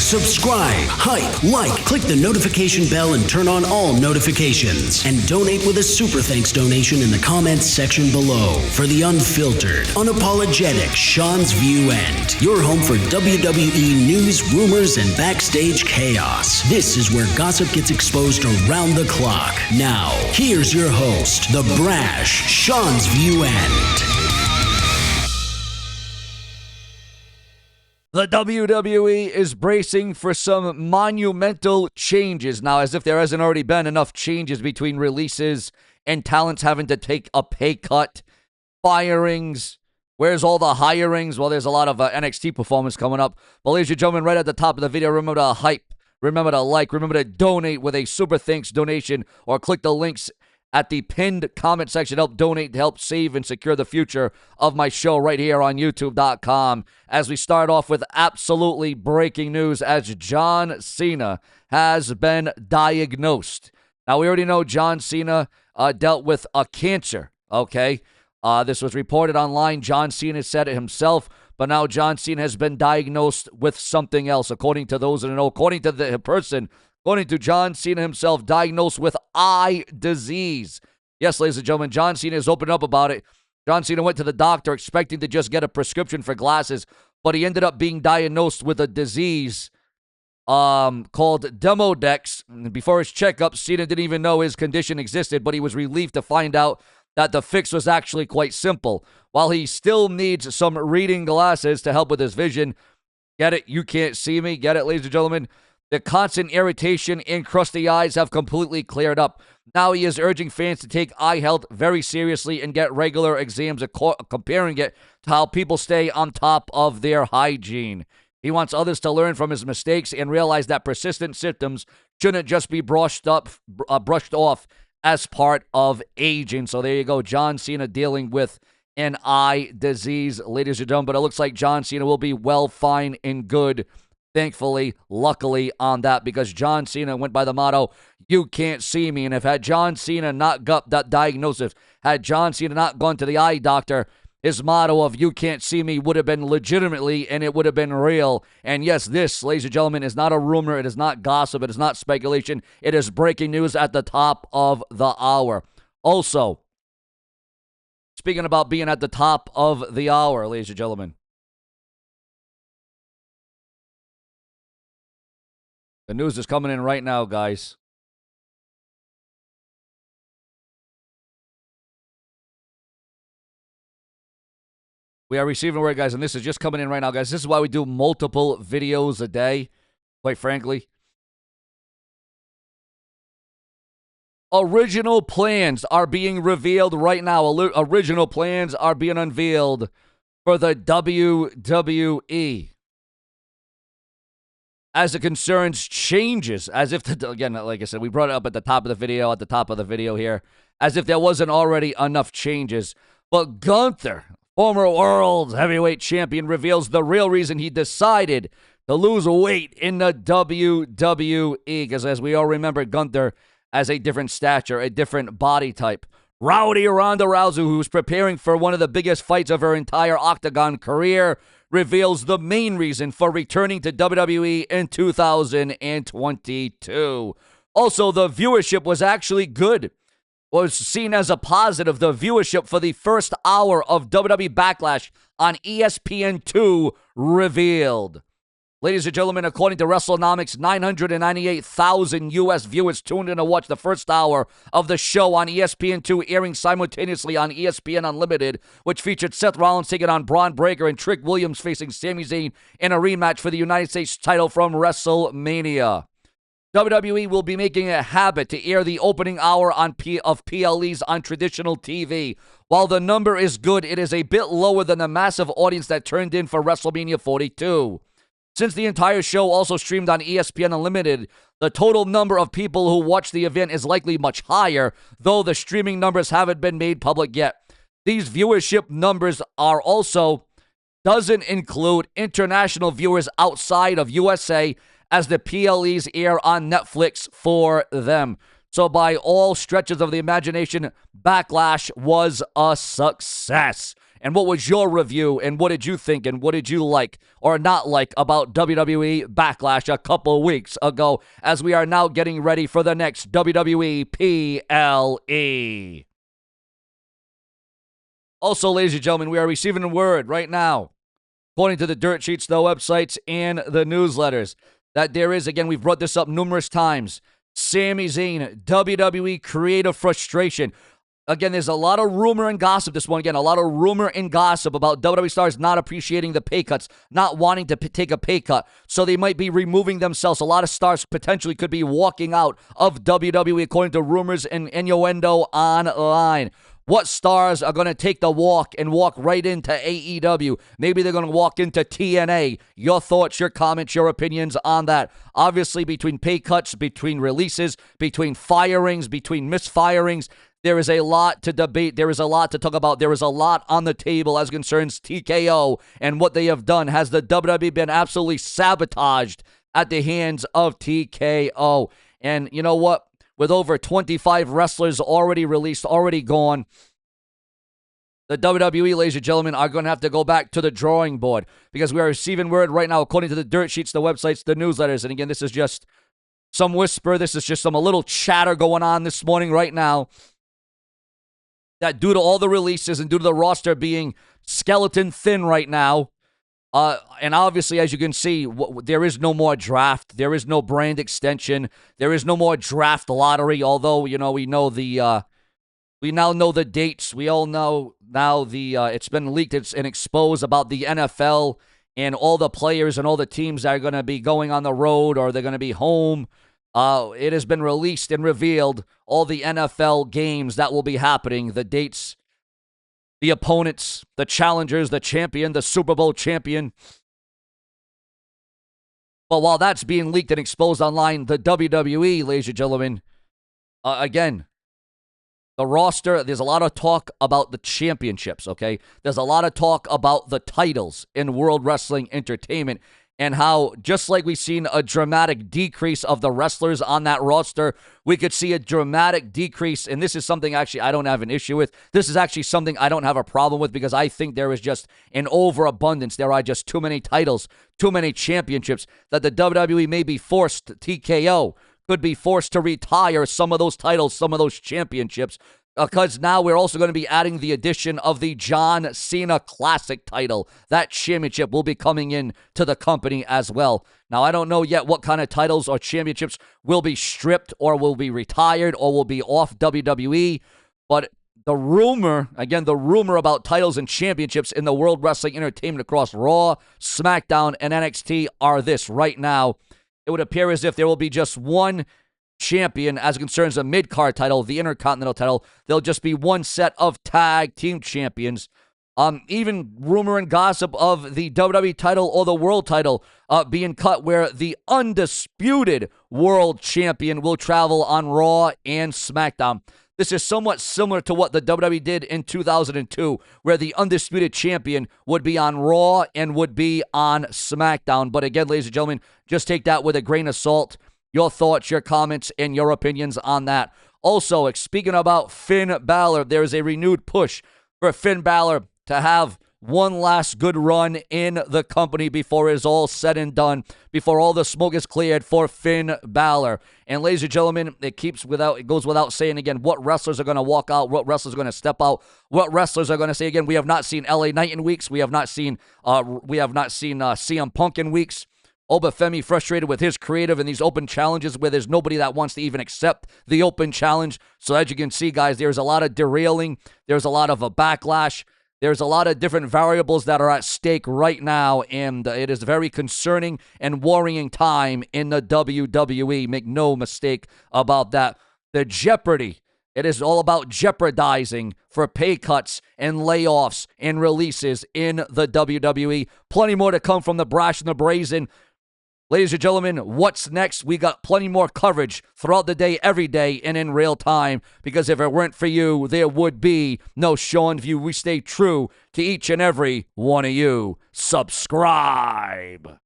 Subscribe, hype, like, click the notification bell and turn on all notifications. And donate with a super thanks donation in the comments section below for the unfiltered, unapologetic SeanzViewEnt, your home for WWE news, rumors, and backstage chaos. This is where gossip gets exposed around the clock. Now, here's your host, the brash SeanzViewEnt. The WWE is bracing for some monumental changes. Now, as if there hasn't already been enough changes between releases and talents having to take a pay cut, firings. Where's all the hirings? Well, there's a lot of NXT performance coming up. But ladies and gentlemen, right at the top of the video, remember to hype, remember to like, remember to donate with a super thanks donation, or click the links at the pinned comment section. Help donate to help save and secure the future of my show right here on YouTube.com. As we start off with absolutely breaking news, as John Cena has been diagnosed. Now, we already know John Cena dealt with a cancer, okay? This was reported online. John Cena said it himself, but now John Cena has been diagnosed with something else, according to those that know. According to the person, according to John Cena himself, diagnosed with eye disease. Yes, ladies and gentlemen, John Cena has opened up about it. John Cena went to the doctor expecting to just get a prescription for glasses, but he ended up being diagnosed with a disease called Demodex. Before his checkup, Cena didn't even know his condition existed, but he was relieved to find out that the fix was actually quite simple. While he still needs some reading glasses to help with his vision, get it? You can't see me. Get it, ladies and gentlemen? The constant irritation and crusty eyes have completely cleared up. Now he is urging fans to take eye health very seriously and get regular exams, comparing it to how people stay on top of their hygiene. He wants others to learn from his mistakes and realize that persistent symptoms shouldn't just be brushed off as part of aging. So there you go, John Cena dealing with an eye disease, ladies and gentlemen. But it looks like John Cena will be well, fine, and good. Thankfully, luckily on that, because John Cena went by the motto, you can't see me. And if had John Cena not got that diagnosis, had John Cena not gone to the eye doctor, his motto of you can't see me would have been legitimately, and it would have been real. And yes, this, ladies and gentlemen, is not a rumor. It is not gossip. It is not speculation. It is breaking news at the top of the hour. Also, speaking about being at the top of the hour, ladies and gentlemen, the news is coming in right now, guys. We are receiving word, guys, and this is just coming in right now, guys. This is why we do multiple videos a day, quite frankly. Original plans are being revealed right now. Original plans are being unveiled for the WWE. As it concerns changes, as if, again, like I said, we brought it up at the top of the video here, as if there wasn't already enough changes. But Gunther, former world heavyweight champion, reveals the real reason he decided to lose weight in the WWE. Because as we all remember, Gunther has a different stature, a different body type. Rowdy Ronda Rousey, who's preparing for one of the biggest fights of her entire Octagon career, reveals the main reason for returning to WWE in 2022. Also, the viewership was actually good. Was seen as a positive. The viewership for the first hour of WWE Backlash on ESPN2 revealed. Ladies and gentlemen, according to WrestleNomics, 998,000 U.S. viewers tuned in to watch the first hour of the show on ESPN2, airing simultaneously on ESPN Unlimited, which featured Seth Rollins taking on Braun Breaker and Trick Williams facing Sami Zayn in a rematch for the United States title from WrestleMania. WWE will be making it a habit to air the opening hour of PLEs on traditional TV. While the number is good, it is a bit lower than the massive audience that turned in for WrestleMania 42. Since the entire show also streamed on ESPN Unlimited, the total number of people who watched the event is likely much higher, though the streaming numbers haven't been made public yet. These viewership numbers are also doesn't include international viewers outside of USA, as the PLEs air on Netflix for them. So by all stretches of the imagination, Backlash was a success. And what was your review, and what did you think, and what did you like or not like about WWE Backlash a couple weeks ago, as we are now getting ready for the next WWE PLE. Also, ladies and gentlemen, we are receiving word right now, according to the dirt sheets, the websites, and the newsletters, that there is, again, we've brought this up numerous times, Sami Zayn, WWE creative frustration. Again, there's a lot of rumor and gossip this one. Again, a lot of rumor and gossip about WWE stars not appreciating the pay cuts, not wanting to take a pay cut. So they might be removing themselves. A lot of stars potentially could be walking out of WWE, according to rumors and innuendo online. What stars are going to take the walk and walk right into AEW? Maybe they're going to walk into TNA. Your thoughts, your comments, your opinions on that. Obviously, between pay cuts, between releases, between firings, between misfirings, there is a lot to debate. There is a lot to talk about. There is a lot on the table as concerns TKO and what they have done. Has the WWE been absolutely sabotaged at the hands of TKO? And you know what? With over 25 wrestlers already released, already gone, the WWE, ladies and gentlemen, are going to have to go back to the drawing board, because we are receiving word right now, according to the dirt sheets, the websites, the newsletters. And again, this is just some whisper. This is just a little chatter going on this morning right now, that due to all the releases and due to the roster being skeleton thin right now, and obviously, as you can see, there is no more draft. There is no brand extension. There is no more draft lottery. Although, we know we now know the dates. We all know now it's been leaked and exposed about the NFL and all the players and all the teams that are going to be going on the road, or they're going to be home. It has been released and revealed all the NFL games that will be happening, the dates, the opponents, the challengers, the champion, the Super Bowl champion. But while that's being leaked and exposed online, the WWE, ladies and gentlemen, again, the roster, there's a lot of talk about the championships, okay? There's a lot of talk about the titles in World Wrestling Entertainment, and how, just like we've seen a dramatic decrease of the wrestlers on that roster, we could see a dramatic decrease, and this is something actually I don't have an issue with. This is actually something I don't have a problem with, because I think there is just an overabundance. There are just too many titles, too many championships, that the WWE may be forced, TKO could be forced to retire some of those titles, some of those championships, because now we're also going to be adding the addition of the John Cena Classic title. That championship will be coming in to the company as well. Now, I don't know yet what kind of titles or championships will be stripped or will be retired or will be off WWE, but the rumor about titles and championships in the World Wrestling Entertainment across Raw, SmackDown, and NXT are this right now. It would appear as if there will be just one champion as it concerns a mid-card title, the Intercontinental title. There'll just be one set of tag team champions. Even rumor and gossip of the WWE title or the world title being cut, where the undisputed world champion will travel on Raw and SmackDown. This is somewhat similar to what the WWE did in 2002, where the undisputed champion would be on Raw and would be on SmackDown. But again, ladies and gentlemen, just take that with a grain of salt. Your thoughts, your comments, and your opinions on that. Also, speaking about Finn Balor, there is a renewed push for Finn Balor to have one last good run in the company before it is all said and done, before all the smoke is cleared for Finn Balor. And ladies and gentlemen, it goes without saying again what wrestlers are going to walk out, what wrestlers are going to step out, what wrestlers are going to say. Again, we have not seen LA Knight in weeks. We have not seen CM Punk in weeks. Obafemi frustrated with his creative and these open challenges where there's nobody that wants to even accept the open challenge. So as you can see, guys, there's a lot of derailing. There's a lot of a backlash. There's a lot of different variables that are at stake right now, and it is a very concerning and worrying time in the WWE. Make no mistake about that. The jeopardy. It is all about jeopardizing for pay cuts and layoffs and releases in the WWE. Plenty more to come from the brash and the brazen. Ladies and gentlemen, what's next? We got plenty more coverage throughout the day, every day, and in real time. Because if it weren't for you, there would be no SeanzView. We stay true to each and every one of you. Subscribe.